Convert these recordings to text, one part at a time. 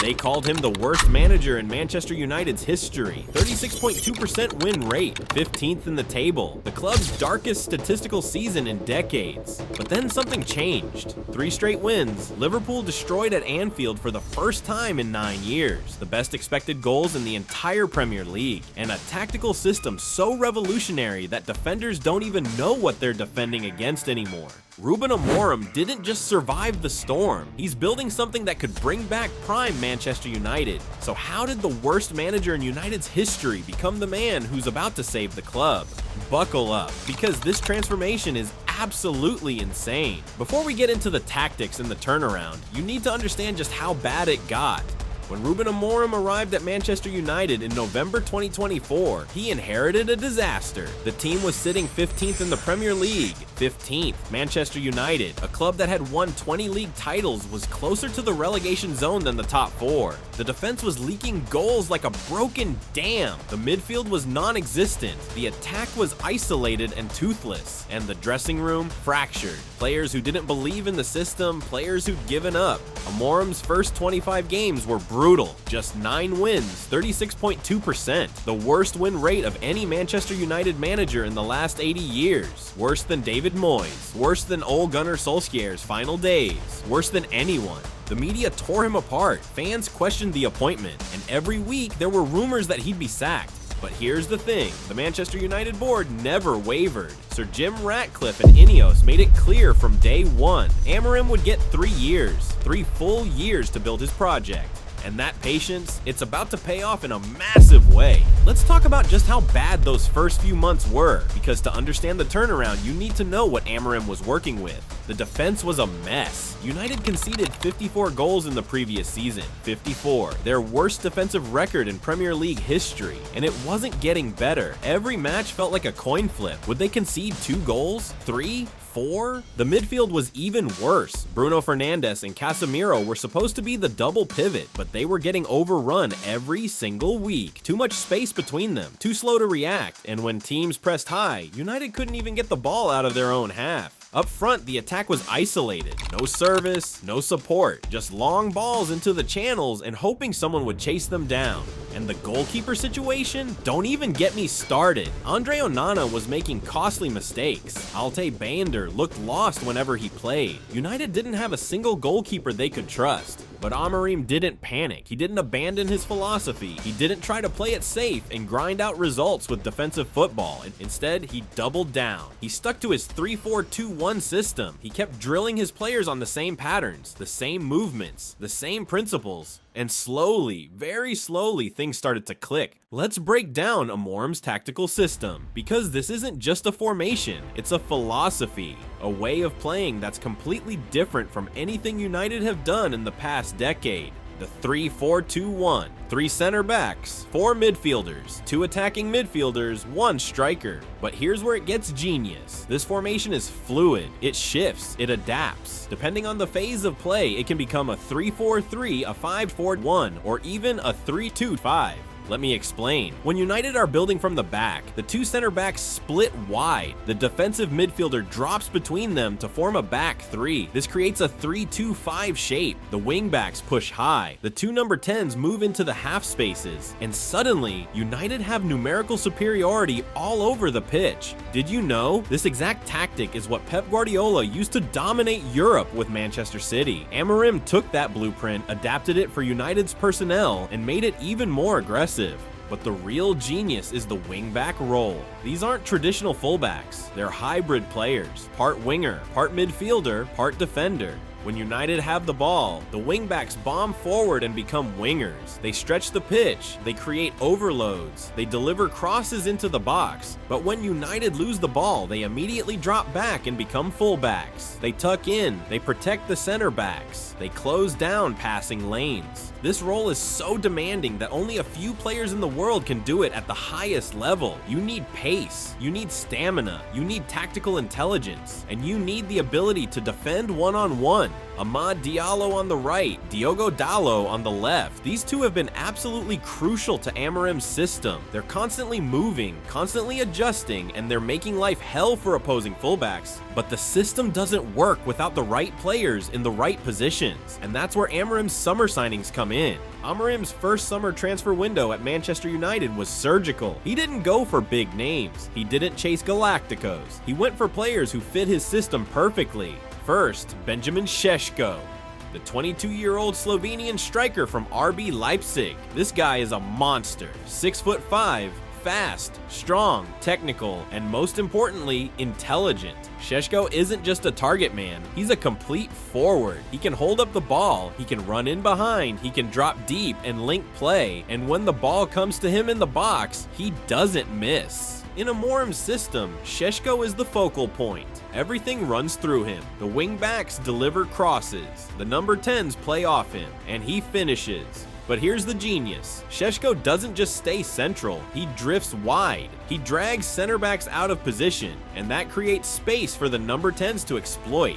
They called him the worst manager in Manchester United's history. 36.2% win rate, 15th in the table. The club's darkest statistical season in decades. But then something changed. 3 straight wins, Liverpool destroyed at Anfield for the first time in 9 years. The best expected goals in the entire Premier League. And a tactical system so revolutionary that defenders don't even know what they're defending against anymore. Ruben Amorim didn't just survive the storm. He's building something that could bring back prime Manchester United. So how did the worst manager in United's history become the man who's about to save the club? Buckle up, because this transformation is absolutely insane. Before we get into the tactics and the turnaround, you need to understand just how bad it got. When Ruben Amorim arrived at Manchester United in November 2024, he inherited a disaster. The team was sitting 15th in the Premier League. 15th, Manchester United, a club that had won 20 league titles, was closer to the relegation zone than the top 4. The defense was leaking goals like a broken dam. The midfield was non-existent. The attack was isolated and toothless. And the dressing room, fractured. Players who didn't believe in the system, players who'd given up. Amorim's first 25 games were brutal. Just 9 wins, 36.2%. The worst win rate of any Manchester United manager in the last 80 years. Worse than David Moyes. Worse than Ole Gunnar Solskjaer's final days. Worse than anyone. The media tore him apart. Fans questioned the appointment. And every week there were rumors that he'd be sacked. But here's the thing, the Manchester United board never wavered. Sir Jim Ratcliffe and Ineos made it clear from day one, Amorim would get 3 years, 3 full years to build his project. And that patience, it's about to pay off in a massive way. Let's talk about just how bad those first few months were, because to understand the turnaround, you need to know what Amorim was working with. The defense was a mess. United conceded 54 goals in the previous season. 54, their worst defensive record in Premier League history. And it wasn't getting better. Every match felt like a coin flip. Would they concede 2 goals? 3? 4? The midfield was even worse. Bruno Fernandes and Casemiro were supposed to be the double pivot, but they were getting overrun every single week. Too much space between them, too slow to react, and when teams pressed high, United couldn't even get the ball out of their own half. Up front, the attack was isolated. No service, no support, just long balls into the channels and hoping someone would chase them down. And the goalkeeper situation? Don't even get me started. Andre Onana was making costly mistakes. Altay Baynder looked lost whenever he played. United didn't have a single goalkeeper they could trust. But Amorim didn't panic. He didn't abandon his philosophy. He didn't try to play it safe and grind out results with defensive football. Instead, he doubled down. He stuck to his 3-4-2-1 system. He kept drilling his players on the same patterns, the same movements, the same principles. And slowly, very slowly, things started to click. Let's break down Amorim's tactical system, because this isn't just a formation, it's a philosophy, a way of playing that's completely different from anything United have done in the past decade. The 3-4-2-1, 3 center backs, 4 midfielders, 2 attacking midfielders, 1 striker. But here's where it gets genius. This formation is fluid, it shifts, it adapts. Depending on the phase of play, it can become a 3-4-3, a 5-4-1, or even a 3-2-5. Let me explain. When United are building from the back, the 2 center backs split wide. The defensive midfielder drops between them to form a back 3. This creates a 3-2-5 shape. The wing backs push high. The 2 number 10s move into the half spaces. And suddenly, United have numerical superiority all over the pitch. Did you know? This exact tactic is what Pep Guardiola used to dominate Europe with Manchester City. Amorim took that blueprint, adapted it for United's personnel, and made it even more aggressive. But the real genius is the wingback role. These aren't traditional fullbacks, they're hybrid players, part winger, part midfielder, part defender. When United have the ball, the wingbacks bomb forward and become wingers. They stretch the pitch, they create overloads, they deliver crosses into the box. But when United lose the ball, they immediately drop back and become fullbacks. They tuck in, they protect the center backs, they close down passing lanes. This role is so demanding that only a few players in the world can do it at the highest level. You need pace, you need stamina, you need tactical intelligence, and you need the ability to defend one-on-one. Amad Diallo on the right, Diogo Dalot on the left. These two have been absolutely crucial to Amorim's system. They're constantly moving, constantly adjusting, and they're making life hell for opposing fullbacks. But the system doesn't work without the right players in the right positions, and that's where Amorim's summer signings come in. Amorim's first summer transfer window at Manchester United was surgical. He didn't go for big names. He didn't chase Galacticos. He went for players who fit his system perfectly. First, Benjamin Šeško, the 22-year-old Slovenian striker from RB Leipzig. This guy is a monster, 6'5", fast, strong, technical, and most importantly, intelligent. Šeško isn't just a target man, he's a complete forward. He can hold up the ball, he can run in behind, he can drop deep and link play, and when the ball comes to him in the box, he doesn't miss. In Amorim's system, Šeško is the focal point. Everything runs through him. The wing-backs deliver crosses, the number 10s play off him, and he finishes. But here's the genius. Šeško doesn't just stay central, he drifts wide. He drags center backs out of position, and that creates space for the number 10s to exploit.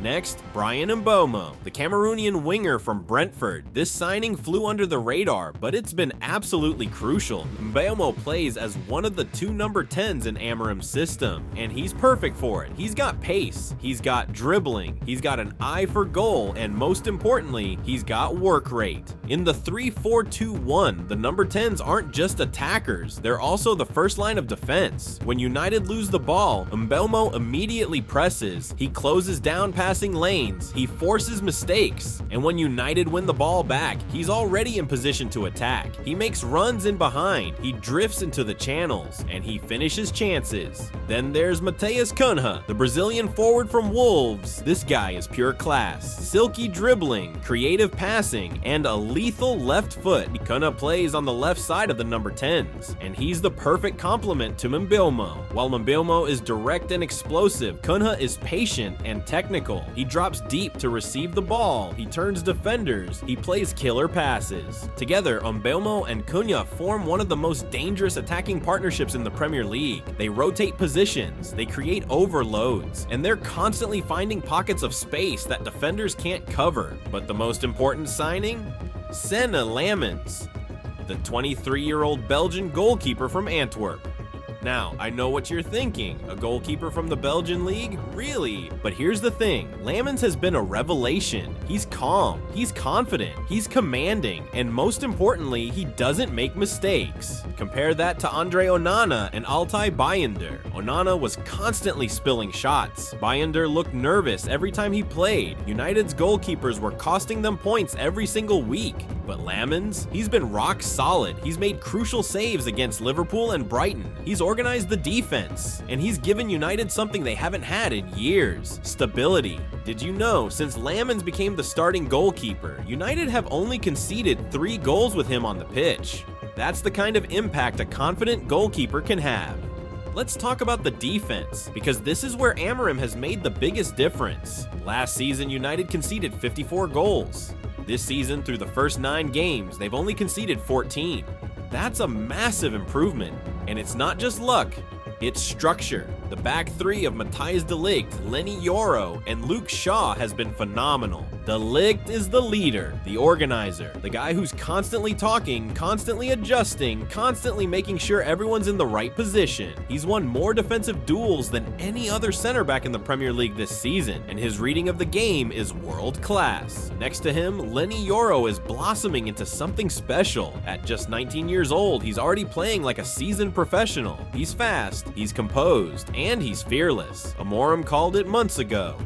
Next, Bryan Mbeumo, the Cameroonian winger from Brentford. This signing flew under the radar, but it's been absolutely crucial. Mbeumo plays as one of the two number 10s in Amorim's system, and he's perfect for it. He's got pace, he's got dribbling, he's got an eye for goal, and most importantly, he's got work rate. In the 3-4-2-1, the number 10s aren't just attackers, they're also the first line of defense. When United lose the ball, Mbeumo immediately presses, he closes down passing lanes, he forces mistakes, and when United win the ball back, he's already in position to attack. He makes runs in behind, he drifts into the channels, and he finishes chances. Then there's Matheus Cunha, the Brazilian forward from Wolves. This guy is pure class. Silky dribbling, creative passing, and a lethal left foot. Cunha plays on the left side of the number 10s, and he's the perfect complement to Mbeumo. While Mbeumo is direct and explosive, Cunha is patient and technical. He drops deep to receive the ball, he turns defenders, he plays killer passes. Together, Mbeumo and Cunha form one of the most dangerous attacking partnerships in the Premier League. They rotate positions, they create overloads, and they're constantly finding pockets of space that defenders can't cover. But the most important signing? Senne Lammens, the 23-year-old Belgian goalkeeper from Antwerp. Now, I know what you're thinking, a goalkeeper from the Belgian league? Really? But here's the thing, Lammens has been a revelation. He's calm, he's confident, he's commanding, and most importantly, he doesn't make mistakes. Compare that to Andre Onana and Altay Bayındır. Onana was constantly spilling shots. Bayındır looked nervous every time he played. United's goalkeepers were costing them points every single week. But Lammens, he's been rock solid. He's made crucial saves against Liverpool and Brighton. He's organized the defense, and he's given United something they haven't had in years: stability. Did you know, since Lammens became the starting goalkeeper, United have only conceded 3 goals with him on the pitch? That's the kind of impact a confident goalkeeper can have. Let's talk about the defense, because this is where Amorim has made the biggest difference. Last season, United conceded 54 goals. This season, through the first 9 games, they've only conceded 14. That's a massive improvement, and it's not just luck, it's structure. The back 3 of Matthijs de Ligt, Lenny Yoro, and Luke Shaw has been phenomenal. De Ligt is the leader, the organizer, the guy who's constantly talking, constantly adjusting, constantly making sure everyone's in the right position. He's won more defensive duels than any other center back in the Premier League this season, and his reading of the game is world class. Next to him, Lenny Yoro is blossoming into something special. At just 19 years old, he's already playing like a seasoned professional. He's fast, he's composed, and he's fearless. Amorim called it months ago.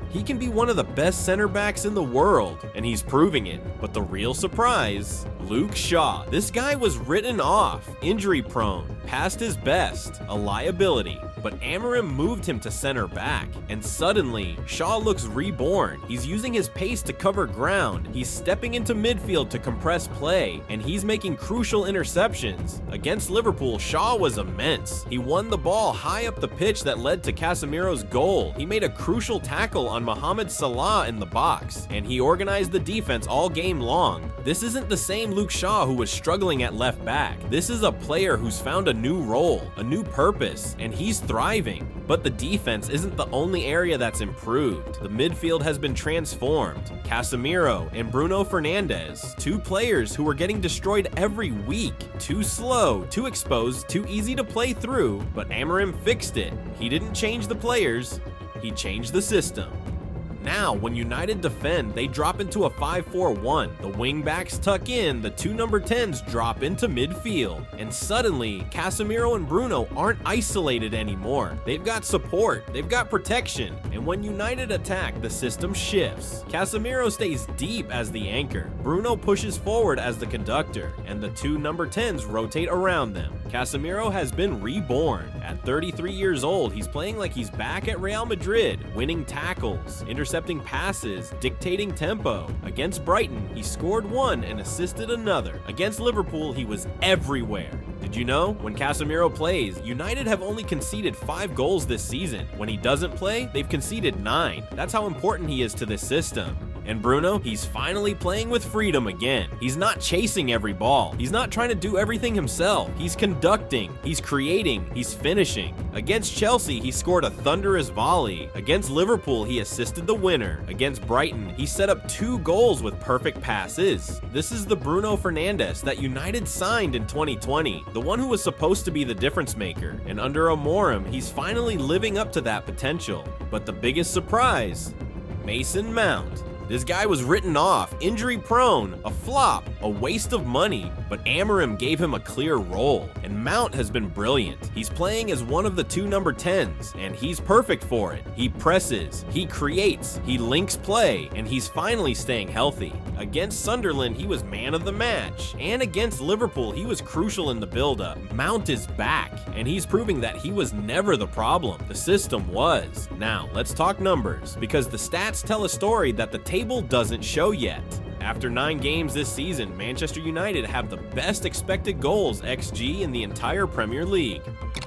He can be one of the best center backs in the world, and he's proving it. But the real surprise, Luke Shaw. This guy was written off, injury prone, past his best, a liability. But Amorim moved him to center back, and suddenly, Shaw looks reborn. He's using his pace to cover ground, he's stepping into midfield to compress play, and he's making crucial interceptions. Against Liverpool, Shaw was immense. He won the ball high up the pitch that led to Casemiro's goal. He made a crucial tackle on on Mohamed Salah in the box, and he organized the defense all game long. This isn't the same Luke Shaw who was struggling at left back. This is a player who's found a new role, a new purpose, and he's thriving. But the defense isn't the only area that's improved. The midfield has been transformed. Casemiro and Bruno Fernandes, two players who were getting destroyed every week. Too slow, too exposed, too easy to play through, but Amorim fixed it. He didn't change the players, he changed the system. Now, when United defend, they drop into a 5-4-1. The wing-backs tuck in, the two number 10s drop into midfield. And suddenly, Casemiro and Bruno aren't isolated anymore. They've got support, they've got protection. And when United attack, the system shifts. Casemiro stays deep as the anchor. Bruno pushes forward as the conductor. And the two number 10s rotate around them. Casemiro has been reborn. At 33 years old, he's playing like he's back at Real Madrid, winning tackles, intercepting passes, dictating tempo. Against Brighton, he scored one and assisted another. Against Liverpool, he was everywhere. Did you know? When Casemiro plays, United have only conceded 5 goals this season. When he doesn't play, they've conceded 9. That's how important he is to this system. And Bruno, he's finally playing with freedom again. He's not chasing every ball. He's not trying to do everything himself. He's conducting, he's creating, he's finishing. Against Chelsea, he scored a thunderous volley. Against Liverpool, he assisted the winner. Against Brighton, he set up 2 goals with perfect passes. This is the Bruno Fernandes that United signed in 2020, the one who was supposed to be the difference maker. And under Amorim, he's finally living up to that potential. But the biggest surprise, Mason Mount. This guy was written off, injury prone, a flop, a waste of money, but Amorim gave him a clear role, and Mount has been brilliant. He's playing as one of the two number 10s, and he's perfect for it. He presses, he creates, he links play, and he's finally staying healthy. Against Sunderland, he was man of the match, and against Liverpool, he was crucial in the build-up. Mount is back, and he's proving that he was never the problem. The system was. Now, let's talk numbers, because the stats tell a story that the table doesn't show yet. After 9 games this season, Manchester United have the best expected goals XG in the entire Premier League.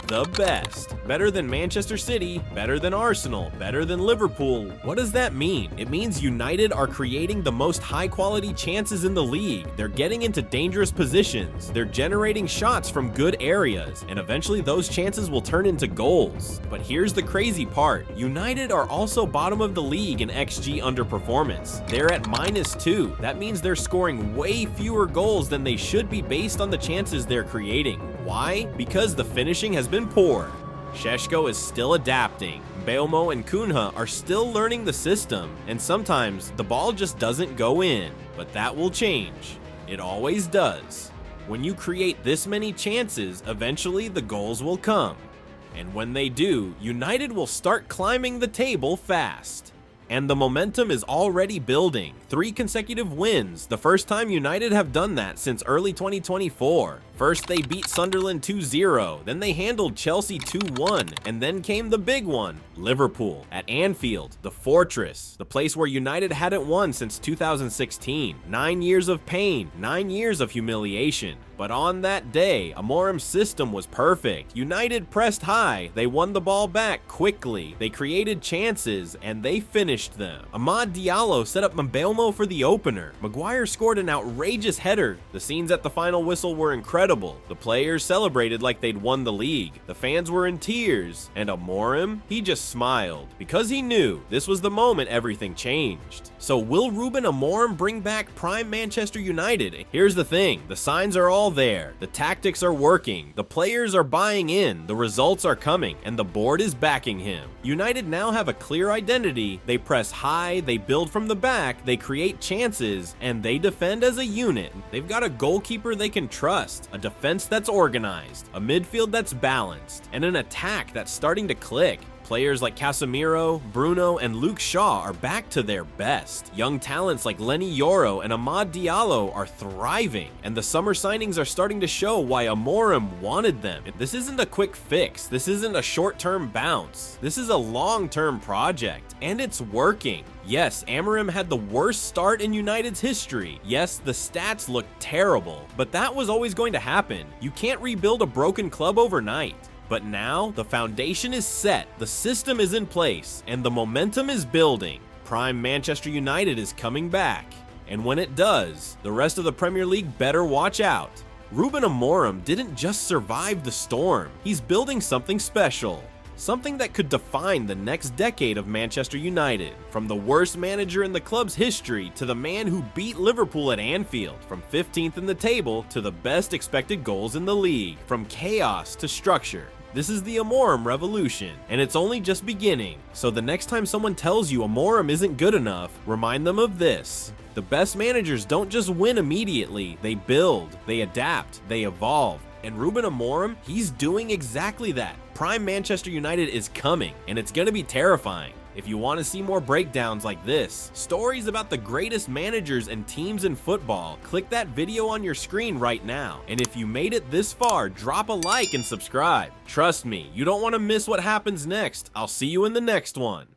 The best. Better than Manchester City, better than Arsenal, better than Liverpool. What does that mean? It means United are creating the most high-quality chances in the league. They're getting into dangerous positions. They're generating shots from good areas, and eventually those chances will turn into goals. But here's the crazy part. United are also bottom of the league in XG underperformance. They're at -2. That means they're scoring way fewer goals than they should be based on the chances they're creating. Why? Because the finishing has been poor. Šeško is still adapting. Mbeumo and Cunha are still learning the system, and sometimes the ball just doesn't go in. But that will change. It always does. When you create this many chances, eventually the goals will come. And when they do, United will start climbing the table fast. And the momentum is already building. 3 consecutive wins, the first time United have done that since early 2024. First they beat Sunderland 2-0, then they handled Chelsea 2-1, and then came the big one, Liverpool, at Anfield, the fortress, the place where United hadn't won since 2016. 9 years of pain, 9 years of humiliation. But on that day, Amorim's system was perfect. United pressed high, they won the ball back quickly, they created chances, and they finished them. Amad Diallo set up Mbeumo for the opener. Maguire scored an outrageous header. The scenes at the final whistle were incredible. The players celebrated like they'd won the league. The fans were in tears. And Amorim, he just smiled, because he knew this was the moment everything changed. So will Ruben Amorim bring back prime Manchester United? Here's the thing, the signs are all there. The tactics are working. The players are buying in. The results are coming. And the board is backing him. United now have a clear identity. They press high, they build from the back, they create chances, and they defend as a unit. They've got a goalkeeper they can trust, a defense that's organized, a midfield that's balanced, and an attack that's starting to click. Players like Casemiro, Bruno, and Luke Shaw are back to their best. Young talents like Lenny Yoro and Amad Diallo are thriving, and the summer signings are starting to show why Amorim wanted them. This isn't a quick fix. This isn't a short-term bounce. This is a long-term project, and it's working. Yes, Amorim had the worst start in United's history. Yes, the stats look terrible, but that was always going to happen. You can't rebuild a broken club overnight. But now, the foundation is set, the system is in place, and the momentum is building. Prime Manchester United is coming back. And when it does, the rest of the Premier League better watch out. Ruben Amorim didn't just survive the storm, he's building something special. Something that could define the next decade of Manchester United. From the worst manager in the club's history to the man who beat Liverpool at Anfield, from 15th in the table to the best expected goals in the league, from chaos to structure. This is the Amorim revolution, and it's only just beginning. So the next time someone tells you Amorim isn't good enough, remind them of this. The best managers don't just win immediately, they build, they adapt, they evolve. And Ruben Amorim, he's doing exactly that. Prime Manchester United is coming, and it's gonna be terrifying. If you want to see more breakdowns like this, stories about the greatest managers and teams in football, click that video on your screen right now. And if you made it this far, drop a like and subscribe. Trust me, you don't want to miss what happens next. I'll see you in the next one.